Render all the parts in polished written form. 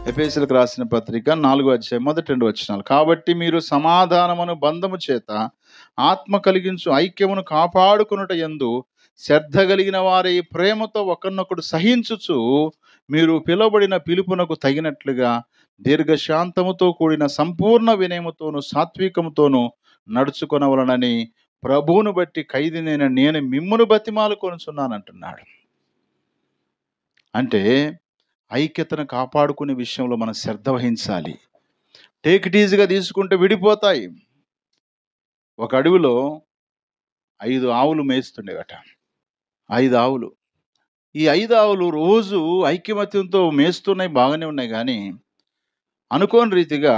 ఎఫెసీయులకు రాసిన పత్రిక 4వ అధ్యాయం మొదటి 2 వచనాలు. కాబట్టి మీరు సమాధానమును బంధము చేత ఆత్మ కలిగించు ఐక్యమును కాపాడుకొనుట యందు శ్రద్ధ కలిగిన వారి ప్రేమతో ఒకరినొకడు సహించుచు మీరు పిలువబడిన పిలుపునకు తగినట్లుగా దీర్ఘశాంతముతో కూడిన సంపూర్ణ వినయముతోను సాత్వికముతోను నడుచుకొనవలనని ప్రభువును బట్టి ఖైదీనైన నేను మిమ్మును బతిమాలు కొనుచున్నానంటున్నాడు. అంటే ఐక్యతను కాపాడుకునే విషయంలో మనం శ్రద్ధ వహించాలి. టేక్ ఇట్ ఈజీగా తీసుకుంటే విడిపోతాయి. ఒక అడవిలో 5 ఆవులు మేస్తుండేవట. 5 ఆవులు. ఈ 5 ఆవులు రోజు ఐక్యమత్యంతో మేస్తున్నాయి, బాగానే ఉన్నాయి. కానీ అనుకోని రీతిగా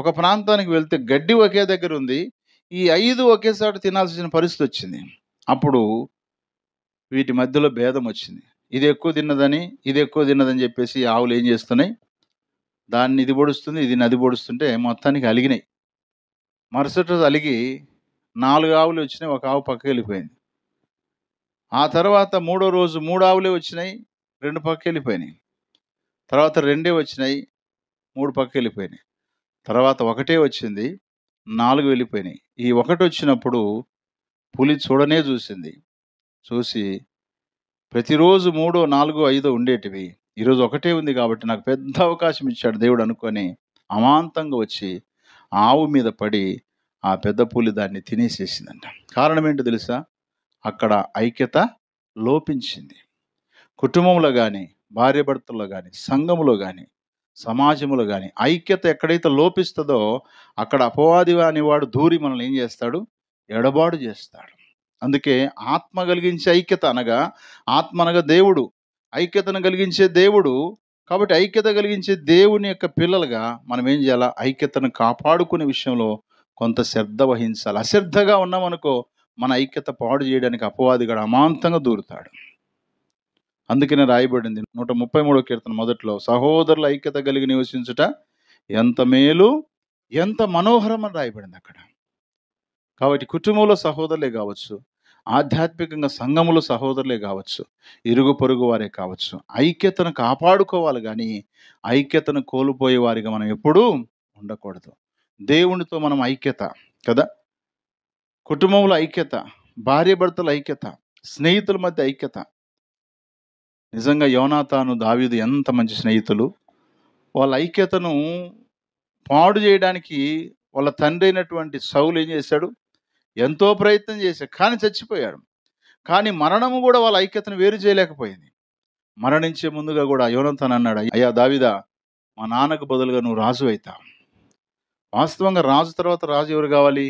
ఒక ప్రాంతానికి వెళ్తే గడ్డి ఒకే దగ్గర ఉంది. ఈ 5 ఒకేసారి తినాల్సిన పరిస్థితి వచ్చింది. అప్పుడు వీటి మధ్యలో భేదం వచ్చింది. ఇది ఎక్కువ తిన్నదని చెప్పేసి ఈ ఆవులు ఏం చేస్తున్నాయి, దాన్ని ఇది పొడుస్తుంది, ఇది నది పొడుస్తుంటే మొత్తానికి అలిగినాయి. మరుసటి రోజు అలిగి 4 ఆవులు వచ్చినాయి, ఒక ఆవు పక్కకి వెళ్ళిపోయింది. ఆ తర్వాత 3వ రోజు 3 ఆవులే వచ్చినాయి, 2 పక్కకి వెళ్ళిపోయినాయి. తర్వాత 2 వచ్చినాయి, 3 పక్కకి వెళ్ళిపోయినాయి. తర్వాత 1 వచ్చింది, 4 వెళ్ళిపోయినాయి. ఈ 1 వచ్చినప్పుడు పులి చూడనే చూసింది. చూసి ప్రతిరోజు 3, 4, 5 ఉండేటివి, ఈరోజు 1 ఉంది కాబట్టి నాకు పెద్ద అవకాశం ఇచ్చాడు దేవుడు అనుకొని అమాంతంగా వచ్చి ఆవు మీద పడి ఆ పెద్ద పులి దాన్ని తినేసేసిందంట. కారణం ఏంటో తెలుసా? అక్కడ ఐక్యత లోపించింది. కుటుంబంలో కానీ, భార్యాభర్తల్లో కానీ, సంఘములో కానీ, సమాజంలో కానీ ఐక్యత ఎక్కడైతే లోపిస్తుందో అక్కడ అపవాది అనేవాడు దూరి మనల్ని ఏం చేస్తాడు? ఎడబాటు చేస్తాడు. అందుకే ఆత్మ కలిగించే ఐక్యత అనగా, ఆత్మ అనగా దేవుడు, ఐక్యతను కలిగించే దేవుడు. కాబట్టి ఐక్యత కలిగించే దేవుని యొక్క పిల్లలుగా మనం ఏం చేయాలా? ఐక్యతను కాపాడుకునే విషయంలో కొంత శ్రద్ధ వహించాలి. అశ్రద్ధగా ఉన్నామనుకో మన ఐక్యత పాడు చేయడానికి అపవాదిగాడు అమాంతంగా దూరుతాడు. అందుకనే రాయబడింది 133వ కీర్తన మొదట్లో, సహోదరుల ఐక్యత కలిగి నివసించుట ఎంత మేలు, ఎంత మనోహరం అని రాయబడింది అక్కడ. కాబట్టి కుటుంబంలో సహోదరులే కావచ్చు, ఆధ్యాత్మికంగా సంఘములో సహోదరులే కావచ్చు, ఇరుగు పొరుగు వారే కావచ్చు, ఐక్యతను కాపాడుకోవాలి. కానీ ఐక్యతను కోల్పోయే వారిగా మనం ఎప్పుడూ ఉండకూడదు. దేవునితో మనం ఐక్యత కదా, కుటుంబంలో ఐక్యత, భార్యాభర్తల ఐక్యత, స్నేహితుల మధ్య ఐక్యత. నిజంగా యోనాతాను, దావీదు ఎంత మంచి స్నేహితులు. వాళ్ళ ఐక్యతను పాడు చేయడానికి వాళ్ళ తండ్రి అయినటువంటి సౌలు ఏం చేశాడు? ఎంతో ప్రయత్నం చేశాడు, కానీ చచ్చిపోయాడు. కానీ మరణము కూడా వాళ్ళ ఐక్యతను వేరు చేయలేకపోయింది. మరణించే ముందుగా కూడా యోనాతాను అన్నాడు, అయ్యా దావీదా, మా నాన్నకు బదులుగా నువ్వు రాజు అవుతావు. వాస్తవంగా రాజు తర్వాత రాజు ఎవరు కావాలి?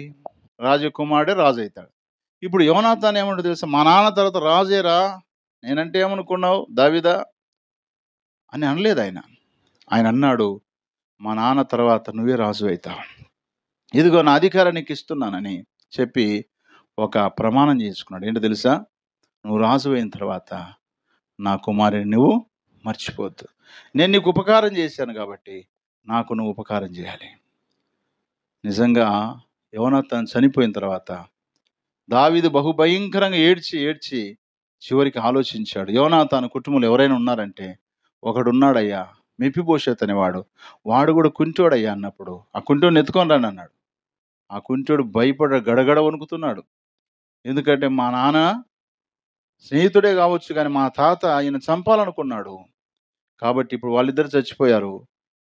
రాజకుమారుడే రాజు అవుతాడు. ఇప్పుడు యోనాతాను ఏమంటాడు తెలుసా? మా నాన్న తర్వాత రాజేరా, నేనంటే ఏమనుకున్నావు దావీదా అని అనలేదు ఆయన. ఆయన అన్నాడు, మా నాన్న తర్వాత నువ్వే రాజు అవుతావు, ఇదిగో నా అధికారం నీకు ఇస్తున్నానని చెప్పి ఒక ప్రమాణం చేసుకున్నాడు. ఏంటో తెలుసా? నువ్వు రాజు అయిన తర్వాత నా కుమారుని నువ్వు మర్చిపోవద్దు. నేను నీకు ఉపకారం చేశాను కాబట్టి నాకు నువ్వు ఉపకారం చేయాలి. నిజంగా యోనాతాను చనిపోయిన తర్వాత దావీదు బహుభయంకరంగా ఏడ్చి చివరికి ఆలోచించాడు. యోనాతాను కుటుంబంలో ఎవరైనా ఉన్నారంటే ఒకడున్నాడయ్యా, మెఫీబోషెత్ అనేవాడు, వాడు కూడా కుంటోడయ్యా అన్నప్పుడు ఆ కుంటోడిని ఎత్తుకొని రాని అన్నాడు. ఆ కుంటోడు భయపడ గడగడ వణుకుతున్నాడు. ఎందుకంటే మా నాన్న స్నేహితుడే కావచ్చు, కానీ మా తాత ఆయన చంపాలనుకున్నాడు. కాబట్టి ఇప్పుడు వాళ్ళిద్దరు చచ్చిపోయారు,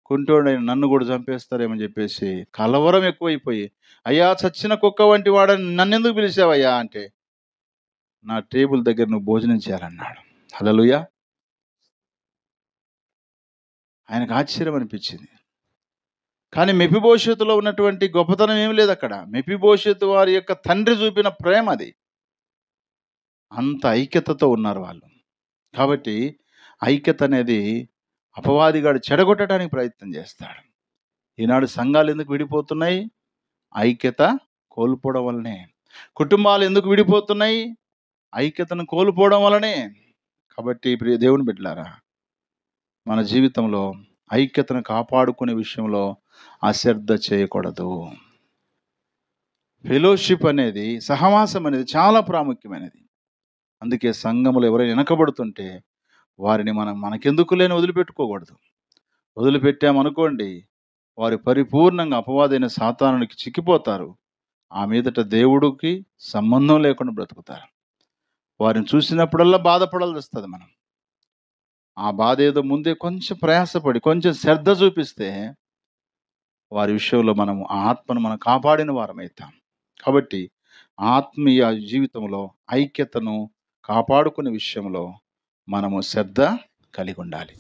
కుంటోడైన నన్ను కూడా చంపేస్తారేమని చెప్పేసి కలవరం ఎక్కువైపోయి, అయ్యా చచ్చిన కుక్క వంటి వాడని నన్నెందుకు పిలిచావయ్యా అంటే, నా టేబుల్ దగ్గర నువ్వు భోజనం చేయాలన్నాడు. హల్లెలూయా. ఆయనకు ఆశ్చర్యం అనిపించింది. కానీ మెఫీబోషెతులో ఉన్నటువంటి గొప్పతనం ఏమి లేదు అక్కడ. మెఫీబోషెతు వారి యొక్క తండ్రి చూపిన ప్రేమ అది. అంత ఐక్యతతో ఉన్నారు వాళ్ళు. కాబట్టి ఐక్యత అనేది అపవాదిగాడు చెడగొట్టడానికి ప్రయత్నం చేస్తాడు. ఈనాడు సంఘాలు ఎందుకు విడిపోతున్నాయి? ఐక్యత కోల్పోవడం వల్లనే. కుటుంబాలు ఎందుకు విడిపోతున్నాయి? ఐక్యతను కోల్పోవడం వల్లనే. కాబట్టి ప్రియ దేవుని బిడ్డలారా, మన జీవితంలో ఐక్యతను కాపాడుకునే విషయంలో అశ్రద్ధ చేయకూడదు. ఫెలోషిప్ అనేది, సహవాసం అనేది చాలా ప్రాముఖ్యమైనది. అందుకే సంఘములు ఎవరైనా వెనకబడుతుంటే వారిని మనకెందుకు లేని వదిలిపెట్టుకోకూడదు. వదిలిపెట్టామనుకోండి, వారు పరిపూర్ణంగా అపవాదైన సాతానునికి చిక్కిపోతారు. ఆ మీదట దేవుడికి సంబంధం లేకుండా బ్రతుకుతారు. వారిని చూసినప్పుడల్లా బాధపడాల్సొస్తది మనం. ఆ బాధ ఏదో ముందే కొంచెం ప్రయాసపడి, కొంచెం శ్రద్ధ చూపిస్తే వారి విషయంలో మనము ఆ ఆత్మను మనం కాపాడిన వారమైతాం. కాబట్టి ఆత్మీయ జీవితంలో ఐక్యతను కాపాడుకునే విషయంలో మనము శ్రద్ధ కలిగుండాలి.